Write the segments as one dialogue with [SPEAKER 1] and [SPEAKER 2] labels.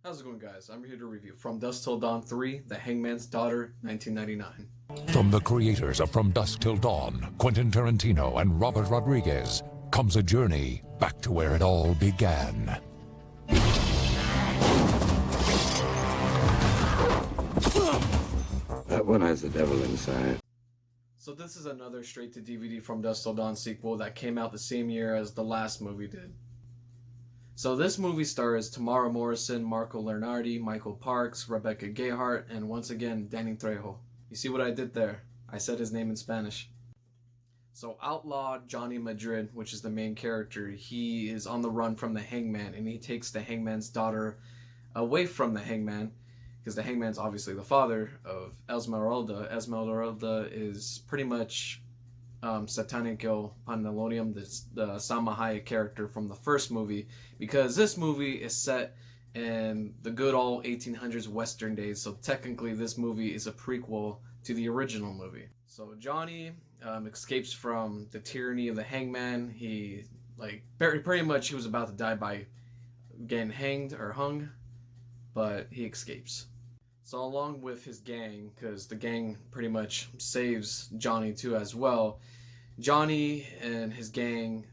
[SPEAKER 1] How's it going, guys? I'm here to review From Dusk Till Dawn 3, The Hangman's Daughter, 1999.
[SPEAKER 2] From the creators of From Dusk Till Dawn, Quentin Tarantino and Robert Rodriguez, comes a journey back to where it all began.
[SPEAKER 3] That one has the devil inside.
[SPEAKER 1] So this is another straight-to-DVD From Dusk Till Dawn sequel that came out the same year as the last movie did. So this movie stars Tamara Morrison, Marco Leonardi, Michael Parks, Rebecca Gayheart, and once again, Danny Trejo. You see what I did there? I said his name in Spanish. So outlaw Johnny Madrid, which is the main character, he is on the run from the Hangman, and he takes the Hangman's daughter away from the Hangman, because the Hangman's obviously the father of Esmeralda. Esmeralda is pretty much Satanico Pandemonium, the Salma Hayek character from the first movie, because this movie is set in the good old 1800s Western days, so technically this movie is a prequel to the original movie. So Johnny escapes from the tyranny of the Hangman. He, pretty much he was about to die by getting hanged or hung, but he escapes. So along with his gang, because the gang pretty much saves Johnny too as well, Johnny and his gang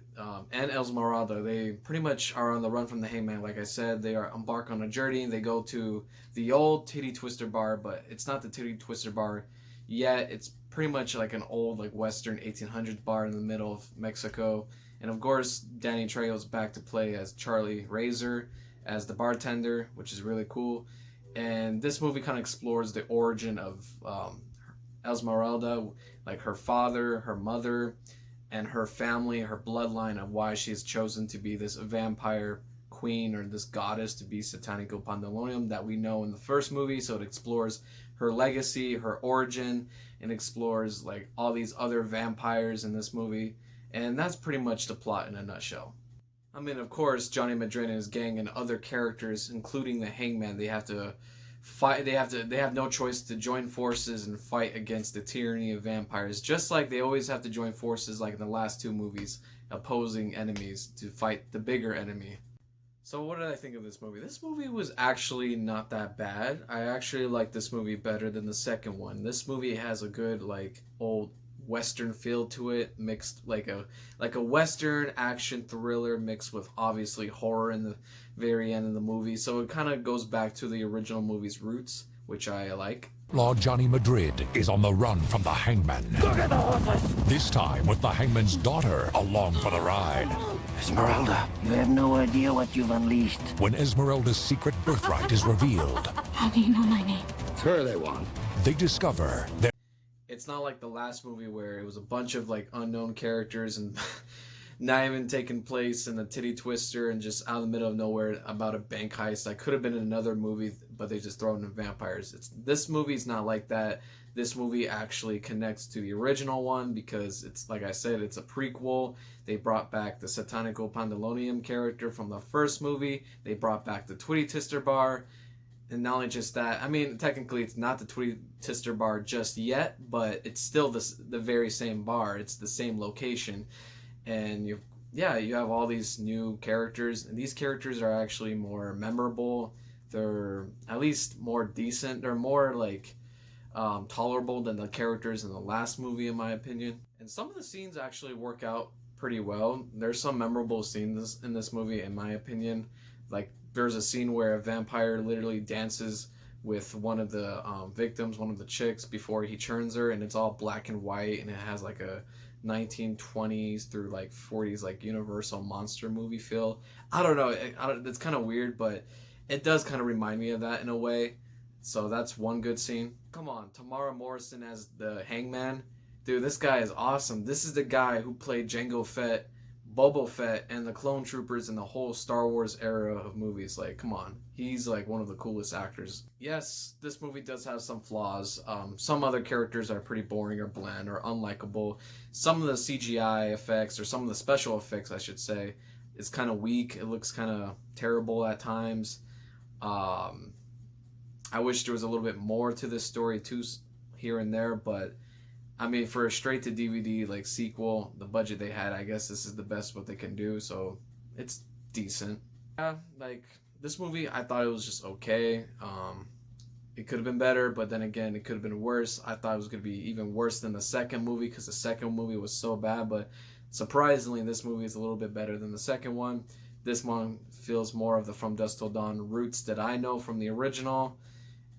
[SPEAKER 1] and Esmeralda, they pretty much are on the run from the Hangman. Like I said, they are embark on a journey. They go to the old Titty Twister bar, but it's not the Titty Twister bar yet. It's pretty much like an old Western 1800s bar in the middle of Mexico. And of course, Danny Trejo's back to play as Charlie Razor, as the bartender, which is really cool. And this movie kind of explores the origin of Esmeralda, like her father, her mother, and her family, her bloodline, of why she's chosen to be this vampire queen or this goddess, to be Satanico Pandemonium that we know in the first movie. So it explores her legacy, her origin, and explores all these other vampires in this movie. And that's pretty much the plot in a nutshell. I mean, of course, Johnny Madrid and his gang and other characters, including the Hangman, they have to fight. They have no choice to join forces and fight against the tyranny of vampires, just like they always have to join forces, like in the last two movies, opposing enemies to fight the bigger enemy. So what did I think of this movie? This movie was actually not that bad. I actually like this movie better than the second one. This movie has a good old Western feel to it, mixed like a Western action thriller mixed with obviously horror in the very end of the movie. So it kind of goes back to the original movie's roots, which I like.
[SPEAKER 2] Outlaw Johnny Madrid is on the run from the Hangman.
[SPEAKER 3] Look at the horses!
[SPEAKER 2] This time with the Hangman's daughter along for the ride.
[SPEAKER 3] Esmeralda, you have no idea what you've unleashed.
[SPEAKER 2] When Esmeralda's secret birthright is revealed,
[SPEAKER 4] How do you know my name?
[SPEAKER 3] It's her they want.
[SPEAKER 2] they discover that
[SPEAKER 1] It's not like the last movie where it was a bunch of unknown characters and not even taking place in the Titty Twister and just out in the middle of nowhere about a bank heist that could have been in another movie, but they just throw in vampires. This movie's not like that. This movie actually connects to the original one because it's, like I said, it's a prequel. They brought back the Satanico Pandemonium character from the first movie. They brought back the Twitty Twister bar. And not only just that, I mean, technically it's not the Twitty Twister bar just yet, but it's still the very same bar. It's the same location. And you have all these new characters, and these characters are actually more memorable. They're at least more decent. They're more tolerable than the characters in the last movie, in my opinion. And some of the scenes actually work out pretty well. There's some memorable scenes in this movie, in my opinion. There's a scene where a vampire literally dances with one of the victims, one of the chicks, before he turns her, and it's all black and white, and it has a 1920s through 40s Universal monster movie feel. I don't know, it's kind of weird, but it does kind of remind me of that in a way. So that's one good scene. Come on, Tamara Morrison as the Hangman. Dude, this guy is awesome. This is the guy who played Jango Fett, Boba Fett, and the Clone Troopers in the whole Star Wars era of movies. Come on. He's one of the coolest actors. Yes, this movie does have some flaws. Some other characters are pretty boring or bland or unlikable. Some of the CGI effects, or some of the special effects, I should say, is kind of weak. It looks kind of terrible at times. I wish there was a little bit more to this story too, here and there, but I mean, for a straight to DVD sequel, the budget they had, I guess this is the best what they can do, so it's decent. Yeah, This movie, I thought it was just okay. It could have been better, but then again, it could have been worse. I thought it was going to be even worse than the second movie because the second movie was so bad, but surprisingly, this movie is a little bit better than the second one. This one feels more of the From Dusk Till Dawn roots that I know from the original,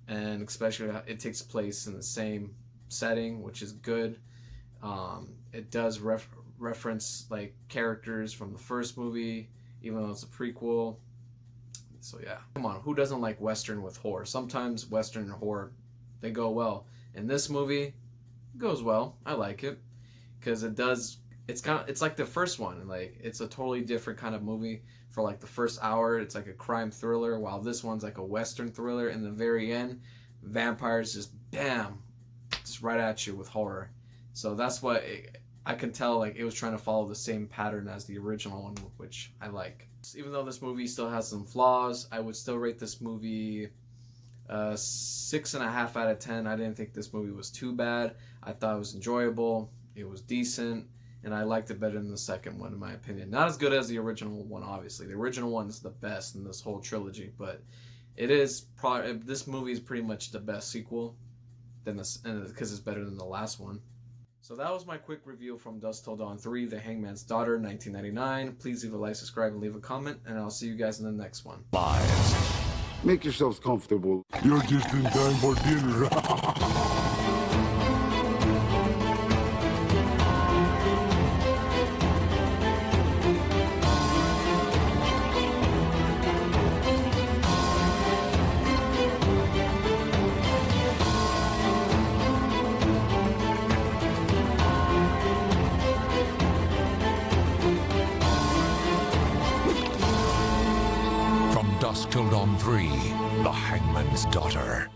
[SPEAKER 1] and especially it takes place in the same setting, which is good. It does reference like characters from the first movie, even though it's a prequel. So yeah, come on, who doesn't like Western with horror? Sometimes Western and horror, they go well. In this movie, it goes well. I like it because it does. It's like the first one. Like it's a totally different kind of movie. For like the first hour, it's like a crime thriller, while this one's like a Western thriller. In the very end, vampires just bam, just right at you with horror. So that's what I can tell. Like it was trying to follow the same pattern as the original one, which I like. Even though this movie still has some flaws, I would still rate this movie 6.5 out of 10. I didn't think this movie was too bad. I thought it was enjoyable. It was decent, and I liked it better than the second one, in my opinion. Not as good as the original one, obviously. The original one is the best in this whole trilogy, but it is this movie is pretty much the best sequel than this, because it's better than the last one. So that was my quick review from Dusk Till Dawn 3, The Hangman's Daughter, 1999. Please leave a like, subscribe, and leave a comment, and I'll see you guys in the next one.
[SPEAKER 2] Lies.
[SPEAKER 4] Make yourselves comfortable.
[SPEAKER 5] You're just in time for dinner.
[SPEAKER 2] From Dusk Till Dawn 3, The Hangman's Daughter.